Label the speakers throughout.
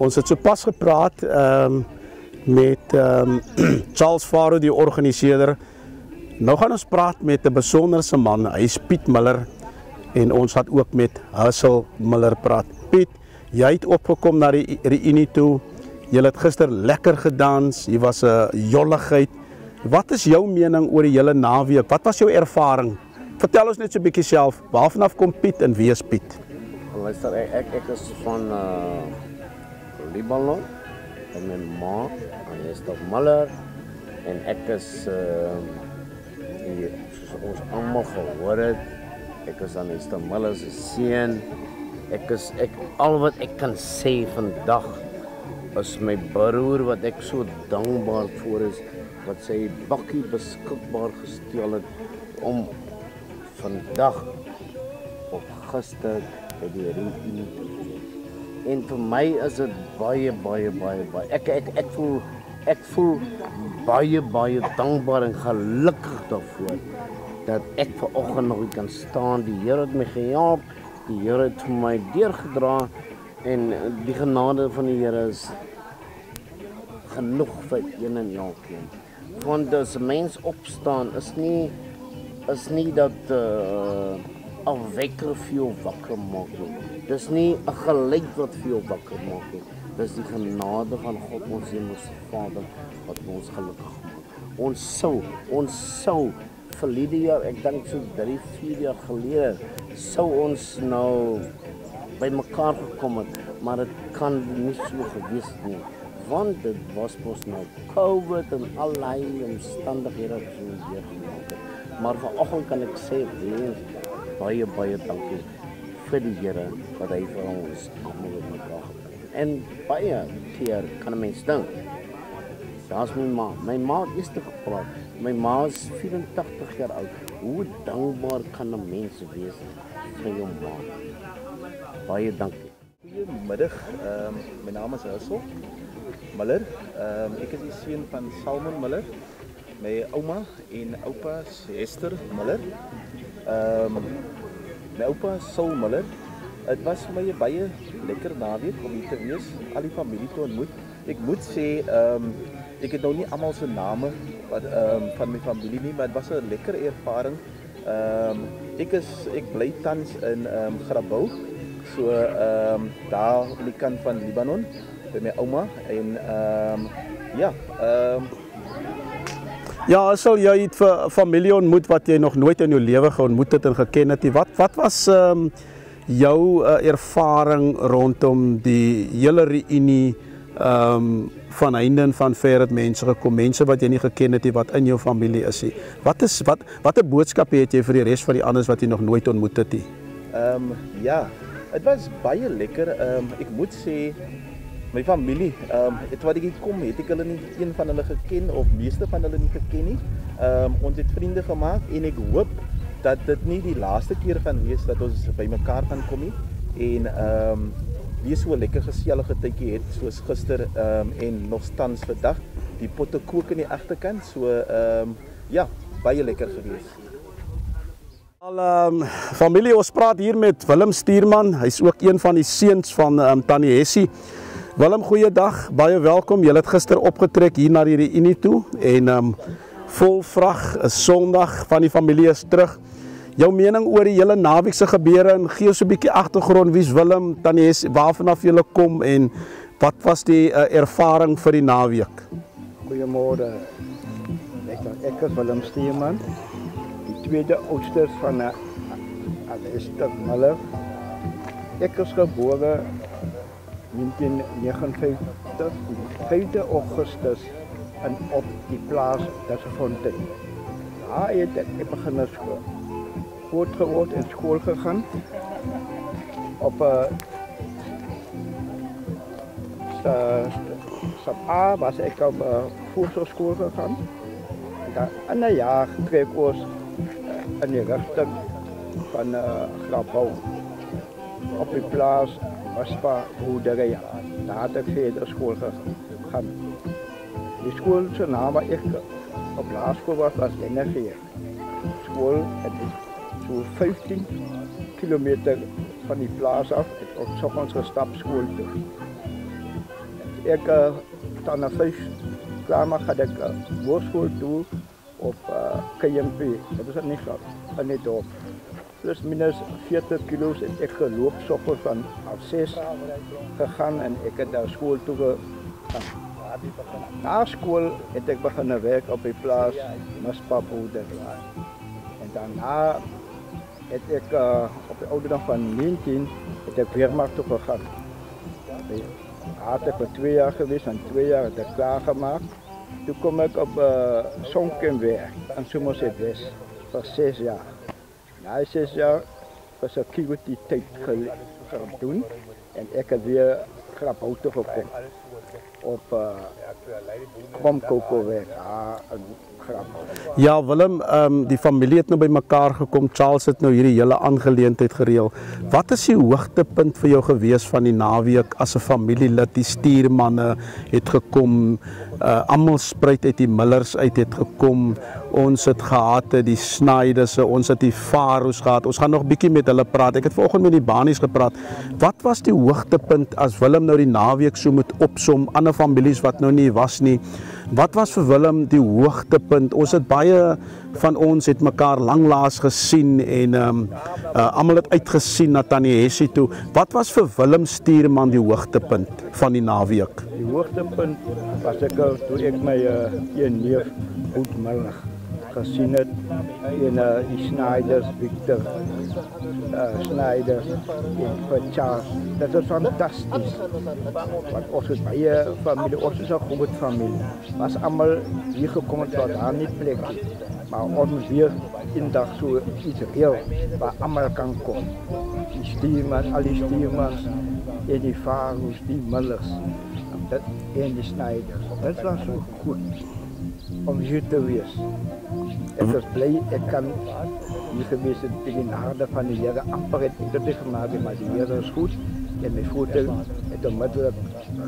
Speaker 1: Ons het sopas gepraat met Charles Faro, die organiseerder. Nou gaan ons praat met 'n besonderse man, hy is Piet Miller, en ons gaan ook met Hussel Miller praat. Piet, jy het opgekom na die reunie toe, jy het gister lekker gedans, jy was 'n jolligheid. Wat is jou mening oor die hele naweek? Wat was jou ervaring? Vertel ons net so 'n bietjie self, waarvanaf kom Piet en wie is Piet?
Speaker 2: Luister, ek is van Libanon, en my ma, Esther Miller, en ek is, soos ons almal gehoor het, ek is aan Esther Miller se seun. Al wat ek kan sê vandag is my broer wat ek so dankbaar voor is, wat sy bakkie beskikbaar gestel het om vandag op gister by die reunie. En vir my is dit baie. Ek voel baie dankbaar en gelukkig daarvoor dat ek vanoggend nog kan staan. Die Here het my gehelp, die Here het vir my deurgedra en die genade van die Here is genoeg vir een en elkeen. Want as 'n mens opstaan is nie dat 'n wekker vir jou wakker maak nie. Dis nie 'n geluid wat vir jou wakker maak nie. Dis die genade van God ons hemelse Vader wat ons gelukkig maak. Ons sou verlede jaar, ek dink so 3-4 jaar gelede, sou ons nou by mekaar gekom het, maar dit kan nie so gewees het nie. Want dit was mos nou COVID en allerlei omstandighede wat ons deurgemaak het. Maar vanoggend kan ek sê weer baie dankie vir die Here wat hy vir ons almal op mekaar gebring het. En baie keer kan 'n mens dink, daar's my ma. My ma het eers gepraat. My ma is 84 jaar oud. Hoe dankbaar kan 'n mens wees vir jou ma? Baie dankie.
Speaker 3: Goeiemiddag, my naam is Hussel Miller. Ek is die seun van Salmon Miller. My ouma en oupa is Esther Miller. My oupa Saul Miller. Het was vir my 'n baie lekker naweek om hier te wees, al die familie te ontmoet. Ek moet sê, ek het nou nie almal se name van my familie nie, maar dit was 'n lekker ervaring. Ek bly tans in Grabouw, so daar aan die kant van Libanon by my ouma en
Speaker 1: Ja, sal jy het vir familie ontmoet wat jy nog nooit in jou lewe geontmoet het en geken het nie. Wat was jou ervaring rondom die hele reunie van heinde en van ver het mense gekom, mense wat jy nie geken het nie, wat in jou familie is nie. Wat 'n boodskap het jy vir die res van die anders wat jy nog nooit ontmoet het nie?
Speaker 3: Ja, het was baie lekker. Ek moet sê, my familie, wat ek hier kom, het ek hulle nie een van hulle geken of meeste van hulle nie geken nie. Ons het vriende gemaak en ek hoop dat dit nie die laaste keer gaan wees dat ons by mekaar gaan kom nie. En weer so 'n lekker gesellige tydjie het soos gister en nog tans vandag. Die potte kook in die agterkant, so ja, baie lekker gewees.
Speaker 1: Familie, ons praat hier met Willem Stuurman. Hy's ook een van die seuns van Tannie Hessie. Willem, goeiedag, baie welkom. Jy het gister opgetrek hier na die reunie toe en vol vrag, 'n Sondag van die familie is terug. Jou mening oor die hele naweek se gebeure en gee ons 'n bietjie agtergrond. Wie's Willem, Tannie Hessie, waarvanaf jy kom en wat was die ervaring vir die naweek?
Speaker 4: Goeiemôre. Ek is Willem Stuurman, die tweede oudste van Esther Miller. Ek is gebore 1959, die 5de Augustus op die plaas Dasfontein. Daar het ek begin groot geword en school gegaan. Op stap A was ek op voorschool gegaan. Dan in 'n jaar trek ons in die rigting van Grabouw. Op die plaas Waspa boerdery. Daar had ek verder school gegaan. Die school se naam waar ek op laerskool was NG. School het so 15 kilometer van die plaas af het ons ons gestap school toe. Ek dan na 5 klaar maar gaan ek woordschool toe op KMP. Dat is nie glad in die dorp. Plus minus 40 kilo's het ek geloop soggens van 6 gegaan en ek het daar school toe gegaan. Na school het ek begin werk op die plaas Maspa boerdery. En daarna het ek op die ouderdom van 19 het ek weermacht toe gegaan. Had ek vir 2 jaar geweest en 2 jaar het ek klaargemaakt. Toen kom ik op Sonkenwerk in Somerset West voor 6 jaar. Na 6 jaar was ik security tijd gaan doen en ik heb weer Grabouw gekomen op Kromkokowerk.
Speaker 1: Ja, Willem, die familie het nou by mekaar gekom. Charles het nou hierdie hele aangeleentheid gereël. Wat is die hoogtepunt vir jou gewees van die naweek as 'n familielid? Die stuurmanne het gekom, almal spruit uit die Millers uit het gekom. Ons het gehad die Snyderse, ons het die Faroes gehad. Ons gaan nog bietjie met hulle praat. Ek het vanoggend met die Banies gepraat. Wat was die hoogtepunt as Willem nou die naweek so moet opsom, ander families wat nou nie was nie? Wat was vir Willem die hoogtepunt? Ons het baie van ons het mekaar langlaas gesien en almal het uitgesien na Tannie Hessie toe. Wat was vir Willem Stuurman die hoogtepunt van die naweek?
Speaker 4: Die hoogtepunt was ek toe ek my een neef Boetmullig gezien het en die Snyders, Victor Snyder en Charles. Dat is fantastisch. Want ons is baie familie, ons is 'n groot familie. Was allemaal hier gekomen tot daar niet plek. Maar ons moet weer in dag so iets heel waar allemaal kan komen. Die Stuurman, al die Stuurmans en die Faroes, die Millers en die Snyders. Dat was zo goed om hier te wees. Ik was blij, ik kan hier geweest in de harde van de Here amper het ek dit gemaakt, maar die Here is goed. En mijn voeten het onmiddellijk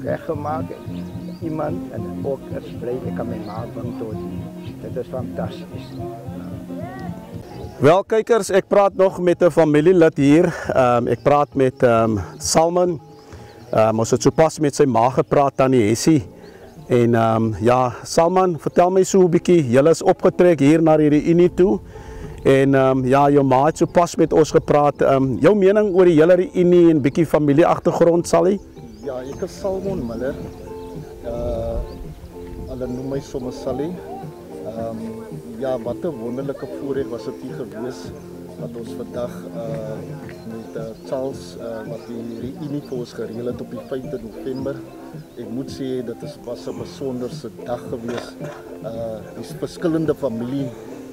Speaker 4: recht gemaakt. Iemand en ook is blij, ik kan mijn maat van tot. Dat is fantastisch.
Speaker 1: Wel kykers, ek praat nog met 'n familielid hier. Ek praat met Salman. Ons het sopas met sy ma gepraat, Tannie Hessie. En ja, Salman, vertel my so 'n bietjie, julle is opgetrek hier na die reunie toe. En ja, jou ma het sopas met ons gepraat. Jou mening oor die hele reunie en bietjie familie agtergrond, Sally?
Speaker 3: Ja, ek is Salmon Miller. Hulle noem my sommer Sally. Ja, wat 'n wonderlike voorreg was dit hier gewees wat ons vandag met Charles wat die reunie vir ons gereël het op die 5de November. Ek moet sê dit was 'n besonderse dag gewees. Die verskillende familie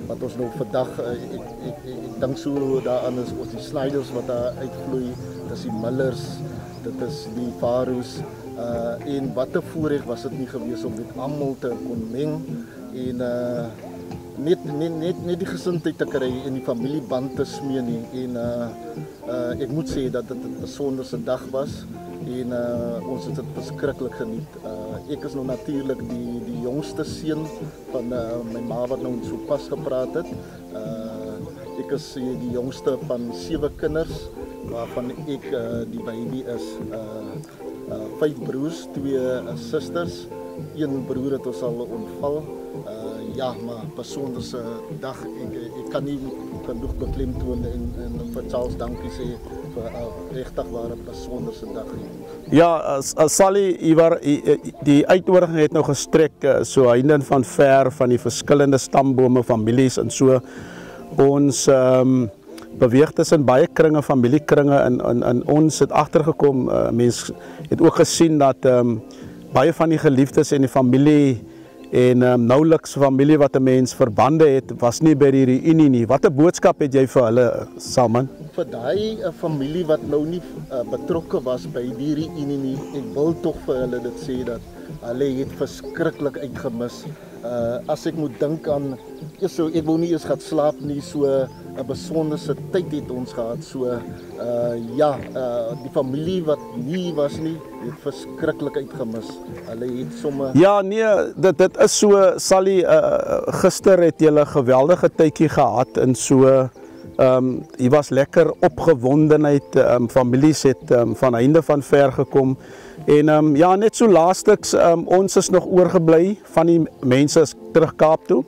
Speaker 3: wat ons nou vandag ek dink so daaraan is ons die Snyders wat daar uitvloei, dis die Millers, dit is die Faroes en wat 'n voorreg was dit nie gewees om dit almal te kon meng en net die gesindheid te kry en die familieband te smee nie en ek moet sê dat dit 'n besonderse dag was en ons het dit beskiklik geniet. Ek is nou natuurlik die jongste seun van my ma wat nou so pas gepraat het. Ek is die jongste van 7 kinders waarvan ek die baby is. 5 broers, 2 susters, 1 broer het ons al ontval. Ja, maar besonderse dag. Ek kan nie genoeg beklemtoon en vir Charles dankie sê vir regtig waar 'n besonderse dag.
Speaker 1: Ja, Sally, die uitnodiging het nou gestrek so heinde van ver van die verskillende stambome, families en so. Ons beweeg tussen baie kringe, familiekringe in ons het agtergekom, mense het ook gesien dat baie van die geliefdes en die familie en nauweliks familie wat 'n mens verbande het, was nie by die reunie nie. Watter boodskap het jy vir hulle, Salman?
Speaker 5: Vir daai familie wat nou nie betrokke was by die reunie nie, ek wil tog vir hulle dit sê dat hulle het verskriklik uitgemis. As ek moet dink aan, ek wou nie eens gaan slaap nie, so 'n besonderse tyd het ons gehad, so die familie wat nie was nie, het verskriklik uitgemis. Hulle het somme...
Speaker 1: Ja, nee, dit is so, Sally, gister het jy 'n geweldige tydjie gehad en so, hier was lekker opgewondenheid, families het van einde van ver gekom, en ja, net so laasteks, ons is nog oorgebly, van die mense is terug Kaap toe,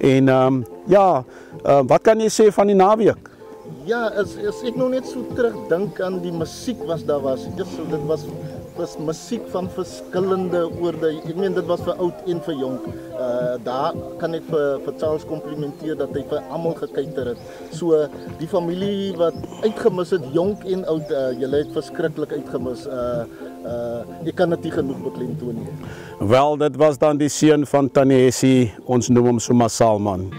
Speaker 1: en wat kan jy sê van die naweek?
Speaker 5: Ja, as ek nou net so terugdink aan die musiek wat daar was, dit was musiek van verskillende oorde, ek meen dit was vir oud en vir jonk, daar kan ek vir Charles komplimenteer dat hy vir almal gekyker het, so die familie wat uitgemis het, jonk en oud, julle het verskriklik uitgemis, ek kan dit nie genoeg beklemtoon nie.
Speaker 1: Wel, dit was dan die seun van Tannie Hessie, ons noem hom sommer Salman.